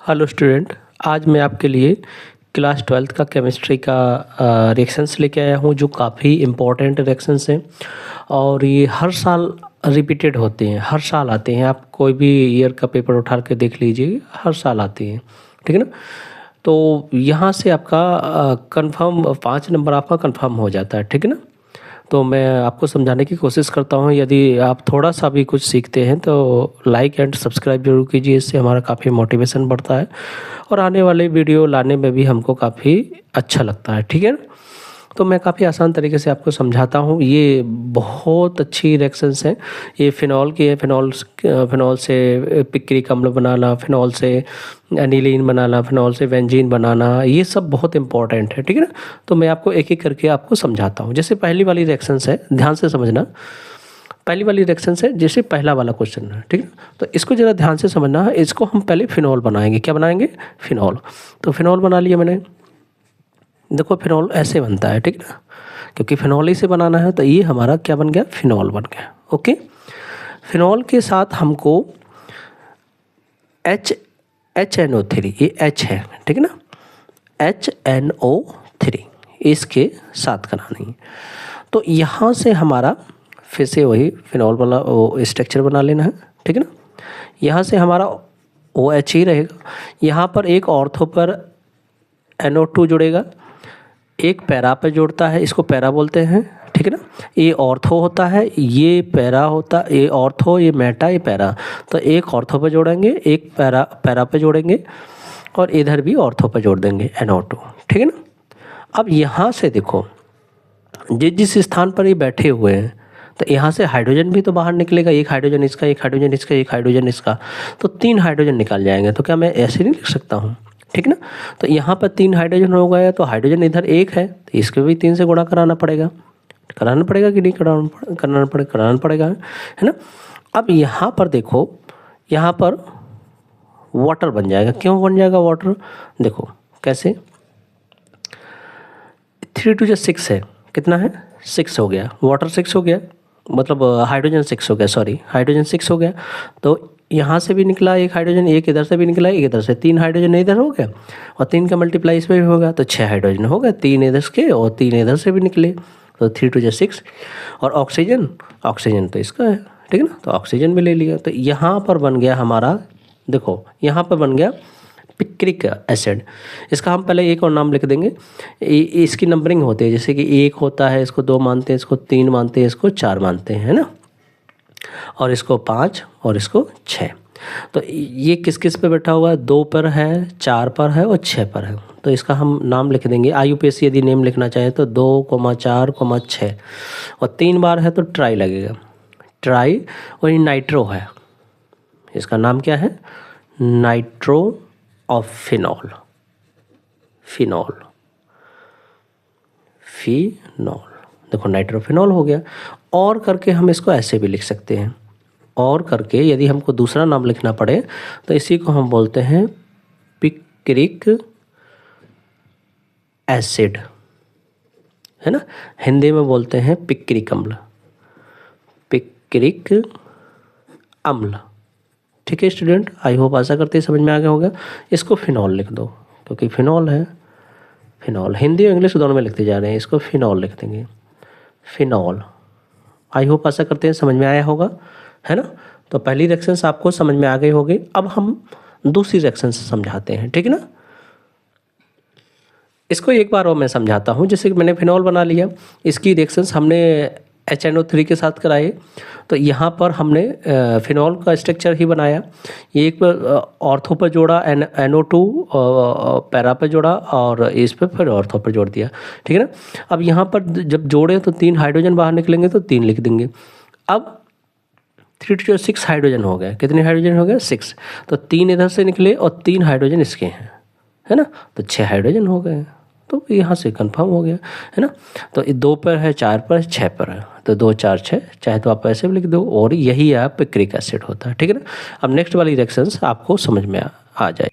Hello student, आज मैं आपके लिए क्लास 12th का केमिस्ट्री का रिएक्शंस लेके आया हूँ जो काफ़ी इम्पोर्टेंट रिएक्शंस हैं और ये हर साल रिपीटेड होते हैं, हर साल आते हैं। आप कोई भी ईयर का पेपर उठा के देख लीजिए, हर साल आते हैं, ठीक है ना। तो यहाँ से आपका कंफर्म 5 नंबर आपका कंफर्म हो जाता है, ठीक है ना। तो मैं आपको समझाने की कोशिश करता हूँ। यदि आप थोड़ा सा भी कुछ सीखते हैं तो लाइक एंड सब्सक्राइब जरूर कीजिए, इससे हमारा काफ़ी मोटिवेशन बढ़ता है और आने वाले वीडियो लाने में भी हमको काफ़ी अच्छा लगता है, ठीक है ना। तो मैं काफ़ी आसान तरीके से आपको समझाता हूँ। ये बहुत अच्छी रिएक्शंस हैं। ये फिनॉल की है, फिनॉल से पिक्रिक अम्ल बनाना, फिनॉल से एनिलीन बनाना, फिनॉल से बेंजीन बनाना, ये सब बहुत इंपॉर्टेंट है, ठीक है ना। तो मैं आपको एक एक करके आपको समझाता हूँ। जैसे पहली वाली रिएक्शंस है, ध्यान से समझना। पहली वाली रिएक्शंस है जैसे पहला वाला क्वेश्चन है, ठीक है। तो इसको ज़रा ध्यान से समझना है। इसको हम पहले फिनॉल बनाएंगे। क्या बनाएंगे? फिनॉल। तो फिनॉल बना लिया मैंने। देखो फिनॉल ऐसे बनता है, ठीक है ना, क्योंकि फिनॉल ही से बनाना है। तो ये हमारा क्या बन गया? फिनॉल बन गया। ओके। फिनॉल के साथ हमको HNO3, ये H है, ठीक है ना, HNO3 इसके साथ बनानी है। तो यहाँ से हमारा फिर से वही फिनॉल वाला वो स्ट्रक्चर बना लेना है, ठीक है ना। यहाँ से हमारा OH ही रहेगा। यहाँ पर एक ऑर्थो पर NO2 जुड़ेगा, एक पैरा पे जोड़ता है, इसको पैरा बोलते हैं, ठीक है ना। ये ऑर्थो होता है, ये पैरा होता, ये ऑर्थो, ये मेटा, ये पैरा। तो एक ऑर्थो पे जोड़ेंगे, एक पैरा पे जोड़ेंगे और इधर भी ऑर्थो पे जोड़ देंगे NO2, ठीक है ना। अब यहाँ से देखो जिस स्थान पर ये बैठे हुए हैं, तो यहाँ से हाइड्रोजन भी तो बाहर निकलेगा। एक हाइड्रोजन इसका, एक हाइड्रोजन इसका, एक हाइड्रोजन इसका, तो 3 हाइड्रोजन निकल जाएंगे। तो क्या मैं ऐसे नहीं लिख सकता हूँ? ठीक ना। तो यहाँ पर 3 हाइड्रोजन हो गया, तो हाइड्रोजन इधर 1 है, तो इसको भी 3 से गुणा कराना पड़ेगा कि नहीं कराना पड़ेगा, है ना। अब यहाँ पर देखो, यहाँ पर वाटर बन जाएगा। क्यों बन जाएगा वाटर? देखो कैसे, 3 2 6 है, कितना है? 6 हो गया, वाटर 6 हो गया, मतलब हाइड्रोजन 6 हो गया, सॉरी हाइड्रोजन 6 हो गया। तो यहाँ से भी निकला एक हाइड्रोजन, एक इधर से भी निकला, एक इधर से, 3 हाइड्रोजन इधर हो गया और 3 का मल्टीप्लाई इसमें भी होगा, तो 6 हाइड्रोजन हो गए, 3 इधर के और 3 इधर से भी निकले, तो 3 2 6। और ऑक्सीजन तो इसका है, ठीक है ना, तो ऑक्सीजन भी ले लिया। तो यहाँ पर बन गया हमारा, देखो यहाँ पर बन गया पिक्रिक एसिड। इसका हम पहले एक और नाम लिख देंगे। इसकी नंबरिंग होती है, जैसे कि 1 होता है, इसको 2 मानते हैं, इसको 3 मानते हैं, इसको 4 मानते हैं, है ना, और इसको 5 और इसको 6। तो ये किस किस पे बैठा हुआ है? 2 पर है, 4 पर है और 6 पर है। तो इसका हम नाम लिख देंगे। IUPAC यदि नेम लिखना चाहे तो 2, 4, 6 और 3 बार है तो ट्राई लगेगा, ट्राई। और ये नाइट्रो है, इसका नाम क्या है? Nitro of phenol, phenol. देखो नाइट्रोफिनॉल हो गया। और करके हम इसको ऐसे भी लिख सकते हैं, और करके यदि हमको दूसरा नाम लिखना पड़े तो इसी को हम बोलते हैं पिक्रिक एसिड, है ना। हिंदी में बोलते हैं पिक्रिक अम्ल, पिक्रिक अम्ल, ठीक है स्टूडेंट। आई होप आशा करते समझ में आ गया होगा। इसको फिनॉल लिख दो, क्योंकि फिनॉल है, फिनॉल हिंदी और इंग्लिश दोनों में लिखते जा रहे हैं, इसको फिनॉल लिख देंगे, फिनॉल। आई होप आशा करते हैं समझ में आया होगा, है ना। तो पहली रिएक्शंस आपको समझ में आ गई होगी। अब हम दूसरी रिएक्शन से समझाते हैं, ठीक है ना। इसको एक बार और मैं समझाता हूँ। जैसे कि मैंने फिनॉल बना लिया, इसकी रिएक्शंस हमने HNO3 के साथ कराए। तो यहाँ पर हमने फिनॉल का स्ट्रक्चर ही बनाया। ये एक ऑर्थो पर जोड़ा, NO2 पैरा पर जोड़ा और इस पर फिर ऑर्थो पर जोड़ दिया, ठीक है ना। अब यहाँ पर जब जोड़े तो 3 हाइड्रोजन बाहर निकलेंगे, तो 3 लिख देंगे। अब 3 2 6 हाइड्रोजन हो गए। कितने हाइड्रोजन हो गए? 6। तो 3 इधर से निकले और 3 हाइड्रोजन इसके हैं, है ना, तो 6 हाइड्रोजन हो गए। तो यहाँ से कंफर्म हो गया, है ना। तो 2 पर है, 4 पर है, 6 पर है, तो 2 4 6, चाहे तो आप ऐसे भी लिख दो, और यही आप पिक्रिक एसिड होता है, ठीक है ना। अब नेक्स्ट वाली रिएक्शंस आपको समझ में आ जाए।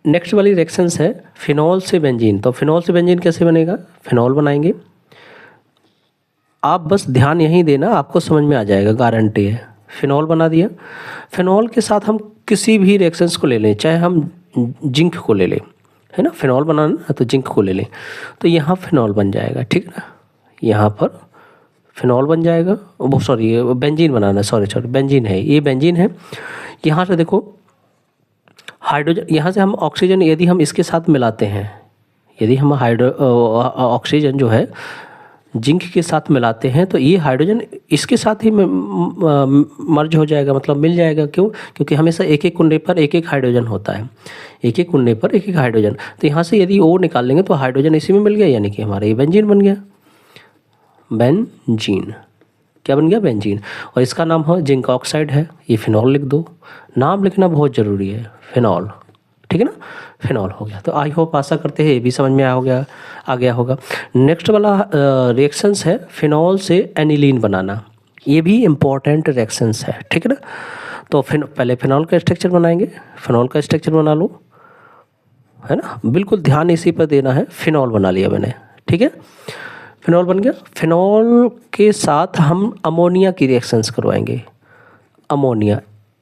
नेक्स्ट वाली रिएक्शंस है फिनॉल से बेंजीन। तो फिनॉल से बेंजीन कैसे बनेगा? फिनॉल बनाएंगे, आप बस ध्यान यहीं देना, आपको समझ में आ जाएगा, गारंटी है। फिनॉल बना दिया। फिनॉल के साथ हम किसी भी रिएक्शंस को ले लें, चाहे हम जिंक को ले लें, है ना, फिनॉल बनाना है तो जिंक को ले लें, तो यहाँ फिनॉल बन जाएगा, ठीक है ना, यहाँ पर फिनॉल बन जाएगा। वो सॉरी बेंजीन बनाना है, सॉरी बेंजीन है, ये बेंजीन है। यहाँ से देखो हाइड्रोजन, यहाँ से हम ऑक्सीजन यदि हम इसके साथ मिलाते हैं, यदि हम ऑक्सीजन जो है जिंक के साथ मिलाते हैं तो ये हाइड्रोजन इसके साथ ही मर्ज हो जाएगा, मतलब मिल जाएगा। क्यों? क्योंकि हमेशा एक एक कुंडे पर एक एक हाइड्रोजन होता है, एक एक कुंडे पर एक एक हाइड्रोजन। तो यहाँ से यदि ओ निकाल लेंगे तो हाइड्रोजन इसी में मिल गया, यानी कि हमारा ये बेंजीन बन गया। बेंजीन क्या बन गया? बेंजीन। और इसका नाम है जिंक ऑक्साइड है। ये फिनॉल लिख दो, नाम लिखना बहुत ज़रूरी है, फिनॉल, ठीक है ना, फिनॉल हो गया। तो आई होप आशा करते हैं ये भी समझ में आ गया होगा। नेक्स्ट वाला रिएक्शंस है फिनॉल से एनिलीन बनाना। ये भी इम्पॉर्टेंट रिएक्शंस है, ठीक है ना। तो पहले फिनॉल का स्ट्रक्चर बनाएंगे, फिनॉल का स्ट्रक्चर बना लो, है ना, बिल्कुल ध्यान इसी पर देना है। फिनॉल बना लिया मैंने, ठीक है, फिनॉल बन गया। फिनॉल के साथ हम अमोनिया की रिएक्शंस करवाएंगे। अमोनिया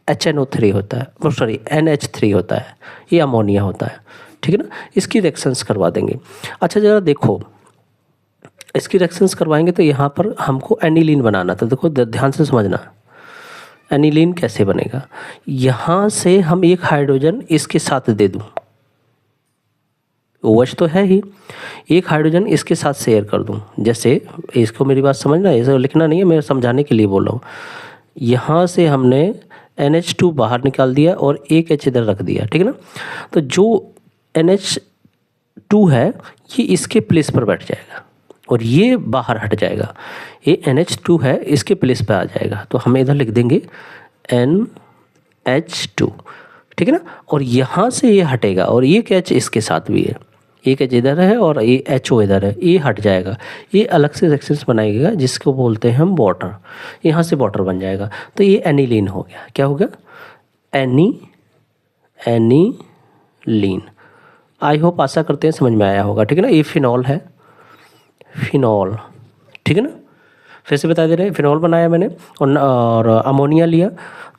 HNO3 होता है, सॉरी NH3 होता है, ये अमोनिया होता है, ठीक है ना। इसकी रिएक्शंस करवा देंगे। अच्छा ज़रा देखो, इसकी रिएक्शंस करवाएंगे तो यहाँ पर हमको एनिलीन बनाना था। देखो ध्यान से समझना, एनिलीन कैसे बनेगा। यहाँ से हम एक हाइड्रोजन इसके साथ दे दूँ, OH तो है ही, एक हाइड्रोजन इसके साथ शेयर कर दूं। जैसे इसको मेरी बात समझना, ऐसे लिखना नहीं है, मैं समझाने के लिए बोल रहा हूँ। यहाँ से हमने NH2 बाहर निकाल दिया और एक H इधर रख दिया, ठीक है ना। तो जो NH2 है ये इसके प्लेस पर बैठ जाएगा और ये बाहर हट जाएगा। ये NH2 है, इसके प्लेस पर आ जाएगा, तो हम इधर लिख देंगे NH2, ठीक है ना। और यहाँ से ये हटेगा और एक H इसके साथ भी है, एक H इधर है और ये HO इधर है, ये हट जाएगा, ये अलग से रिएक्शंस बनाएगा जिसको बोलते हैं हम वाटर। यहाँ से वाटर बन जाएगा, तो ये एनिलीन हो गया। क्या हो गया? एनिलीन। आई होप आशा करते हैं समझ में आया होगा, ठीक है ना। ये फिनॉल है, फिनॉल, ठीक है ना। फिर से बता दे रहे हैं, फिनॉल बनाया मैंने और अमोनिया लिया,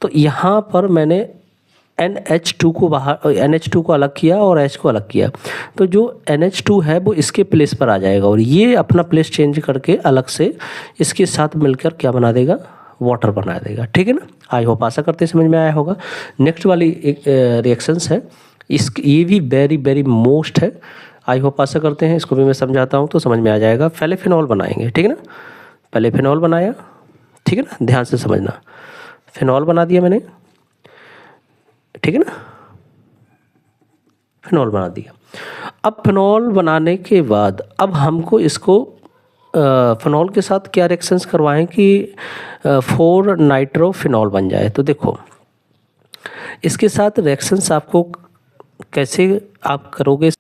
तो यहाँ पर मैंने NH2 को बाहर, NH2 को अलग किया और H को अलग किया। तो जो NH2 है वो इसके प्लेस पर आ जाएगा और ये अपना प्लेस चेंज करके अलग से इसके साथ मिलकर क्या बना देगा? वाटर बना देगा, ठीक है ना। आई होप आशा करते समझ में आया होगा। नेक्स्ट वाली एक रिएक्शंस है, ये भी वेरी वेरी मोस्ट है। आई होप आशा करते हैं इसको भी मैं समझाता हूँ तो समझ में आ जाएगा। पहले फिनॉल बनाएंगे, ठीक है ना, पहले फिनॉल बनाया, ठीक है ना, ध्यान से समझना। फिनॉल बना दिया मैंने, ठीक है ना, फिनॉल बना दिया। अब फिनॉल बनाने के बाद अब हमको इसको फिनॉल के साथ क्या रिएक्शंस करवाएं कि 4 नाइट्रोफिनॉल बन जाए। तो देखो इसके साथ रिएक्शंस आपको कैसे आप करोगे।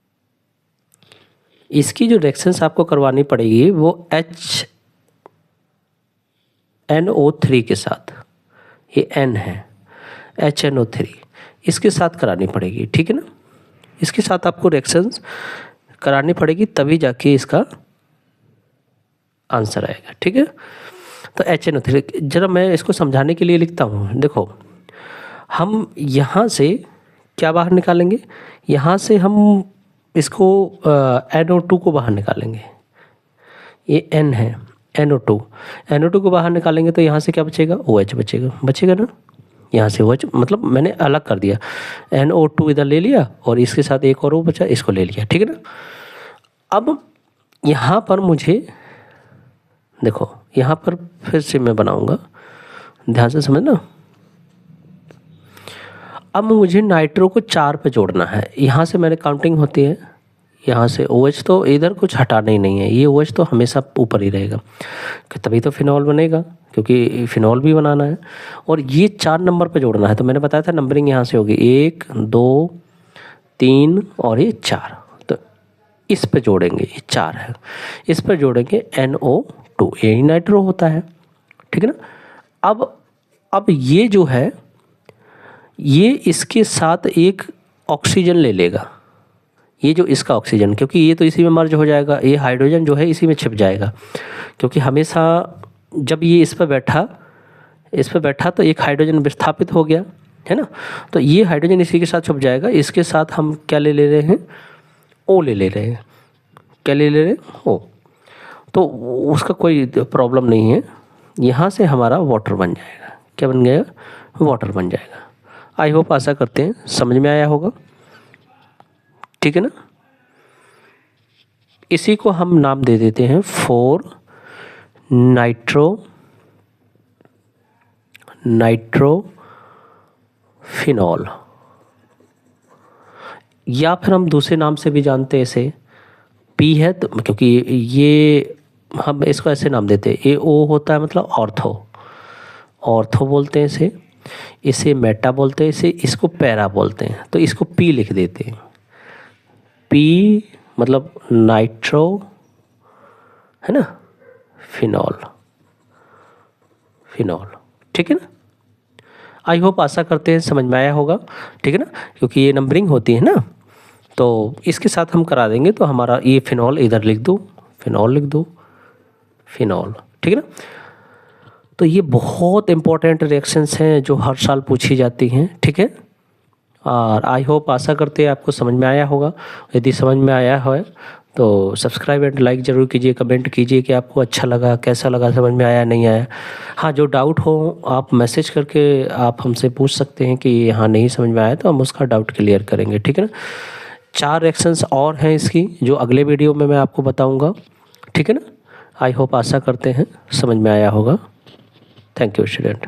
इसकी जो रिएक्शंस आपको करवानी पड़ेगी वो HNO3 के साथ, ये N है, HNO3 इसके साथ करानी पड़ेगी, ठीक है ना। इसके साथ आपको रिएक्शंस करानी पड़ेगी तभी जाके इसका आंसर आएगा, ठीक है। तो HNO3 जरा मैं इसको समझाने के लिए लिखता हूँ। देखो हम यहाँ से क्या बाहर निकालेंगे, यहाँ से हम इसको NO2 को बाहर निकालेंगे, ये N है, NO2 को बाहर निकालेंगे तो यहाँ से क्या बचेगा? OH बचेगा ना। यहाँ से OH मतलब मैंने अलग कर दिया, NO2 इधर ले लिया और इसके साथ एक और O बचा, इसको ले लिया, ठीक है ना। अब यहाँ पर मुझे देखो, यहाँ पर फिर से मैं बनाऊँगा, ध्यान से समझना। अब मुझे नाइट्रो को 4 पे जोड़ना है। यहाँ से मैंने काउंटिंग होती है, यहाँ से OH तो इधर कुछ हटाना ही नहीं है, ये OH तो हमेशा ऊपर ही रहेगा, तभी तो फिनॉल बनेगा, क्योंकि फिनॉल भी बनाना है। और ये 4 नंबर पे जोड़ना है, तो मैंने बताया था नंबरिंग यहाँ से होगी 1 2 3 और ये 4। तो इस पे जोड़ेंगे, ये 4 है, इस पर जोड़ेंगे NO2, यही नाइट्रो होता है, ठीक है ना। अब ये जो है ये इसके साथ एक ऑक्सीजन ले लेगा, ये जो इसका ऑक्सीजन, क्योंकि ये तो इसी में मर्ज हो जाएगा, ये हाइड्रोजन जो है इसी में छिप जाएगा, क्योंकि हमेशा जब ये इस पर बैठा तो एक हाइड्रोजन विस्थापित हो गया, है ना। तो ये हाइड्रोजन इसी के साथ छुप जाएगा। इसके साथ हम क्या ले रहे हैं, ओ ले रहे हैं। क्या ले रहे हैं, ओ। तो उसका कोई प्रॉब्लम नहीं है, यहाँ से हमारा वाटर बन जाएगा। क्या बन गया, वाटर बन जाएगा। आई होप, आशा करते हैं समझ में आया होगा, ठीक है ना। इसी को हम नाम दे देते हैं 4 नाइट्रोफिनॉल, या फिर हम दूसरे नाम से भी जानते हैं इसे, पी है तो, क्योंकि ये हम इसको ऐसे नाम देते हैं, ए ओ होता है मतलब ऑर्थो बोलते हैं इसे, मेटा बोलते हैं इसे, इसको पैरा बोलते हैं। तो इसको पी लिख देते हैं, पी मतलब नाइट्रो, है ना, फिनॉल, ठीक है ना। आई होप, आशा करते हैं समझ में आया होगा, ठीक है ना, क्योंकि ये नंबरिंग होती है ना, तो इसके साथ हम करा देंगे। तो हमारा ये फिनॉल इधर लिख दो, फिनॉल, ठीक है ना। तो ये बहुत इंपॉर्टेंट रिएक्शंस हैं जो हर साल पूछी जाती हैं, ठीक है। और आई होप, आशा करते हैं आपको समझ में आया होगा। यदि समझ में आया है तो सब्सक्राइब एंड लाइक ज़रूर कीजिए, कमेंट कीजिए कि आपको अच्छा लगा, कैसा लगा, समझ में आया नहीं आया। हाँ, जो डाउट हो आप मैसेज करके आप हमसे पूछ सकते हैं कि यहाँ नहीं समझ में आया, तो हम उसका डाउट क्लियर करेंगे, ठीक है ना। 4 रिएक्शंस और हैं इसकी, जो अगले वीडियो में मैं आपको बताऊँगा, ठीक है ना। आई होप, आशा करते हैं समझ में आया होगा। Thank you student.